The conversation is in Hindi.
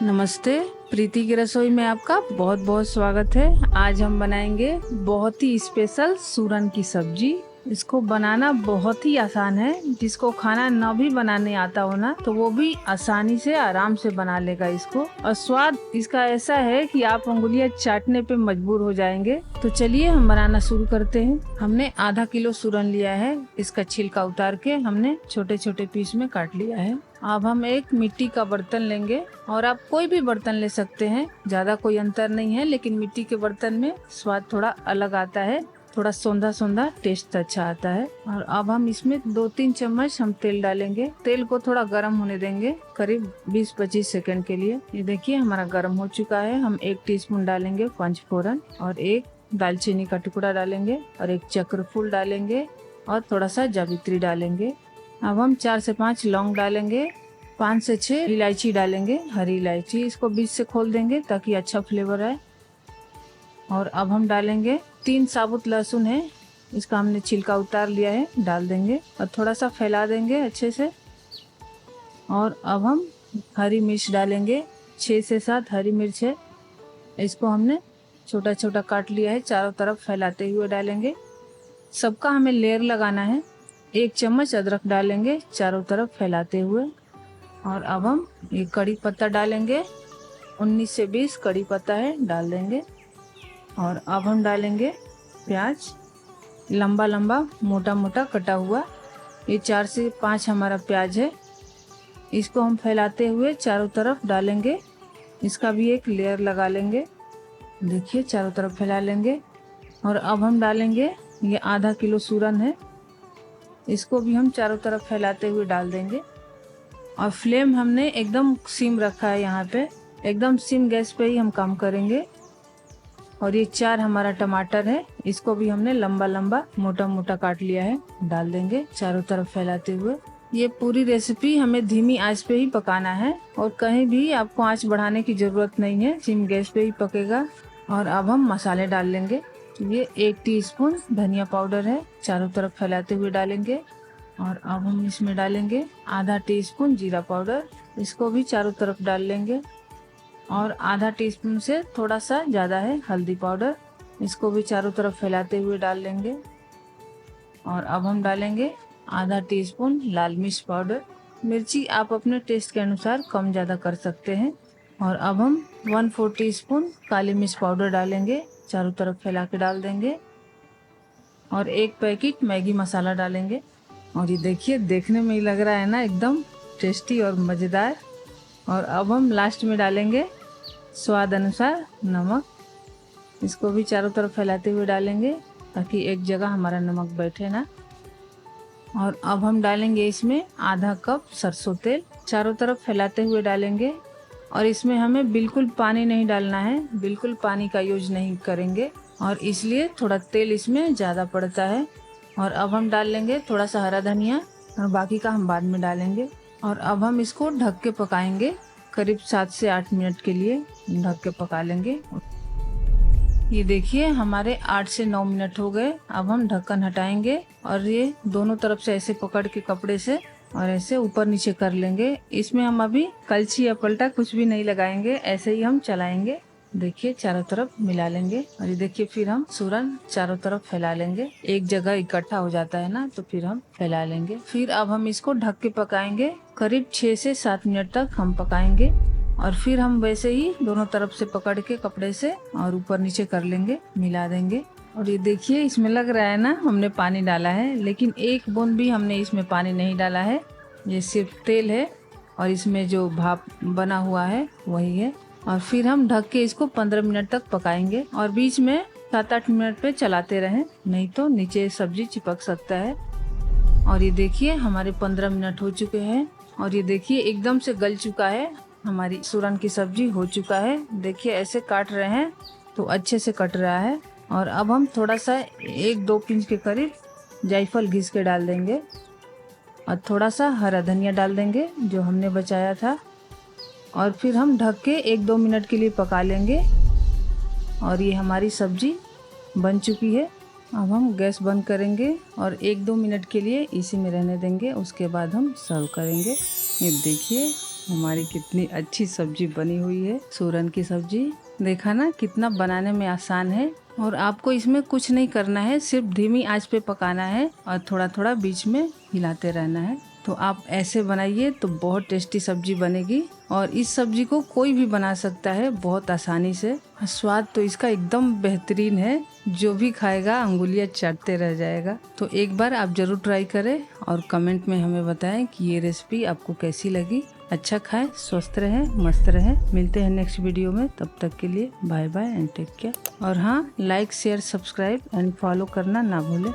नमस्ते। प्रीति की रसोई में आपका बहुत बहुत स्वागत है। आज हम बनाएंगे बहुत ही स्पेशल सूरन की सब्जी। इसको बनाना बहुत ही आसान है। जिसको खाना न भी बनाने आता हो ना, तो वो भी आसानी से आराम से बना लेगा इसको। और स्वाद इसका ऐसा है कि आप उंगलियां चाटने पे मजबूर हो जाएंगे। तो चलिए हम बनाना शुरू करते हैं। हमने आधा किलो सूरन लिया है। इसका छिलका उतार के हमने छोटे छोटे पीस में काट लिया है। अब हम एक मिट्टी का बर्तन लेंगे, और आप कोई भी बर्तन ले सकते हैं, ज्यादा कोई अंतर नहीं है। लेकिन मिट्टी के बर्तन में स्वाद थोड़ा अलग आता है, थोड़ा सौंधा सौंधा टेस्ट अच्छा आता है। और अब हम इसमें 2-3 चम्मच हम तेल डालेंगे। तेल को थोड़ा गर्म होने देंगे, करीब 20-25 सेकंड के लिए। ये देखिए हमारा गर्म हो चुका है। हम 1 टीस्पून डालेंगे पंचफोरन, और 1 दालचीनी का टुकड़ा डालेंगे, और 1 चक्रफूल डालेंगे, और थोड़ा सा जावित्री डालेंगे। अब हम 4 से 5 लौंग डालेंगे, 5 से 6 इलायची डालेंगे, हरी इलायची। इसको बीच से खोल देंगे ताकि अच्छा फ्लेवर आए। और अब हम डालेंगे 3 साबुत लहसुन है, इसका हमने छिलका उतार लिया है, डाल देंगे और थोड़ा सा फैला देंगे अच्छे से। और अब हम हरी मिर्च डालेंगे, 6 से 7 हरी मिर्च है, इसको हमने छोटा छोटा काट लिया है, चारों तरफ फैलाते हुए डालेंगे। सबका हमें लेयर लगाना है। 1 चम्मच अदरक डालेंगे, चारों तरफ फैलाते हुए। और अब हम ये कड़ी पत्ता डालेंगे, 19 से 20 कड़ी पत्ता है, डाल देंगे। और अब हम डालेंगे प्याज, लंबा लंबा मोटा मोटा कटा हुआ। ये 4 से 5 हमारा प्याज है, इसको हम फैलाते हुए चारों तरफ डालेंगे। इसका भी एक लेयर लगा लेंगे, देखिए चारों तरफ फैला लेंगे। और अब हम डालेंगे ये आधा किलो सूरन है, इसको भी हम चारों तरफ फैलाते हुए डाल देंगे। और फ्लेम हमने एकदम सिम रखा है, यहाँ पे एकदम सिम गैस पे ही हम काम करेंगे। और ये 4 हमारा टमाटर है, इसको भी हमने लंबा लंबा मोटा मोटा काट लिया है, डाल देंगे चारों तरफ फैलाते हुए। ये पूरी रेसिपी हमें धीमी आंच पे ही पकाना है, और कहीं भी आपको आंच बढ़ाने की जरूरत नहीं है, सिम गैस पे ही पकेगा। और अब हम मसाले डाल लेंगे। ये 1 टीस्पून धनिया पाउडर है, चारों तरफ फैलाते हुए डालेंगे। और अब हम इसमें डालेंगे आधा टीस्पून जीरा पाउडर, इसको भी चारों तरफ डाल लेंगे। और आधा टीस्पून से थोड़ा सा ज़्यादा है हल्दी पाउडर, इसको भी चारों तरफ फैलाते हुए डाल लेंगे। और अब हम डालेंगे आधा टीस्पून लाल मिर्च पाउडर। मिर्ची आप अपने टेस्ट के अनुसार कम ज़्यादा कर सकते हैं। और अब हम 1/4 टीस्पून काली मिर्च पाउडर डालेंगे, चारों तरफ फैला के डाल देंगे। और 1 पैकेट मैगी मसाला डालेंगे। और ये देखिए देखने में ही लग रहा है ना एकदम टेस्टी और मज़ेदार। और अब हम लास्ट में डालेंगे स्वाद अनुसार नमक, इसको भी चारों तरफ फैलाते हुए डालेंगे ताकि एक जगह हमारा नमक बैठे ना। और अब हम डालेंगे इसमें आधा कप सरसों तेल, चारों तरफ फैलाते हुए डालेंगे। और इसमें हमें बिल्कुल पानी नहीं डालना है, बिल्कुल पानी का यूज नहीं करेंगे, और इसलिए थोड़ा तेल इसमें ज़्यादा पड़ता है। और अब हम डाल लेंगे थोड़ा सा हरा धनिया, और बाकी का हम बाद में डालेंगे। और अब हम इसको ढक के पकाएंगे, करीब 7 से 8 मिनट के लिए ढक के पका लेंगे। ये देखिए हमारे 8 से 9 मिनट हो गए। अब हम ढक्कन हटाएंगे, और ये दोनों तरफ से ऐसे पकड़ के कपड़े से और ऐसे ऊपर नीचे कर लेंगे। इसमें हम अभी कलछी या पलटा कुछ भी नहीं लगाएंगे, ऐसे ही हम चलाएंगे। देखिए चारों तरफ मिला लेंगे। और ये देखिए फिर हम सूरन चारों तरफ फैला लेंगे, एक जगह इकट्ठा हो जाता है ना, तो फिर हम फैला लेंगे। फिर अब हम इसको ढक के पकाएंगे, करीब 6 से 7 मिनट तक हम पकाएंगे। और फिर हम वैसे ही दोनों तरफ से पकड़ के कपड़े से और ऊपर नीचे कर लेंगे, मिला देंगे। और ये देखिए इसमें लग रहा है ना हमने पानी डाला है, लेकिन एक बूंद भी हमने इसमें पानी नहीं डाला है। ये सिर्फ तेल है, और इसमें जो भाप बना हुआ है वही है। और फिर हम ढक के इसको 15 मिनट तक पकाएंगे, और बीच में 7-8 मिनट पे चलाते रहें, नहीं तो नीचे सब्जी चिपक सकता है। और ये देखिए हमारे 15 मिनट हो चुके हैं, और ये देखिए एकदम से गल चुका है, हमारी सूरन की सब्जी हो चुका है। देखिए ऐसे काट रहे हैं तो अच्छे से कट रहा है। और अब हम थोड़ा सा 1-2 पिंच के करीब जायफल घिस के डाल देंगे, और थोड़ा सा हरा धनिया डाल देंगे जो हमने बचाया था। और फिर हम ढक के 1-2 मिनट के लिए पका लेंगे। और ये हमारी सब्जी बन चुकी है। अब हम गैस बंद करेंगे और 1-2 मिनट के लिए इसी में रहने देंगे, उसके बाद हम सर्व करेंगे। ये देखिए हमारी कितनी अच्छी सब्जी बनी हुई है, सूरन की सब्जी। देखा ना कितना बनाने में आसान है। और आपको इसमें कुछ नहीं करना है, सिर्फ धीमी आंच पे पकाना है और थोड़ा थोड़ा बीच में हिलाते रहना है। तो आप ऐसे बनाइए तो बहुत टेस्टी सब्जी बनेगी। और इस सब्जी को कोई भी बना सकता है बहुत आसानी से। स्वाद तो इसका एकदम बेहतरीन है, जो भी खाएगा अंगुलियां चाटते रह जाएगा। तो एक बार आप जरूर ट्राई करें और कमेंट में हमें बताएं कि ये रेसिपी आपको कैसी लगी। अच्छा खाएं, स्वस्थ रहें, मस्त रहें। मिलते हैं नेक्स्ट वीडियो में, तब तक के लिए bye bye and take care. और हाँ, like share subscribe and follow करना ना भूलें।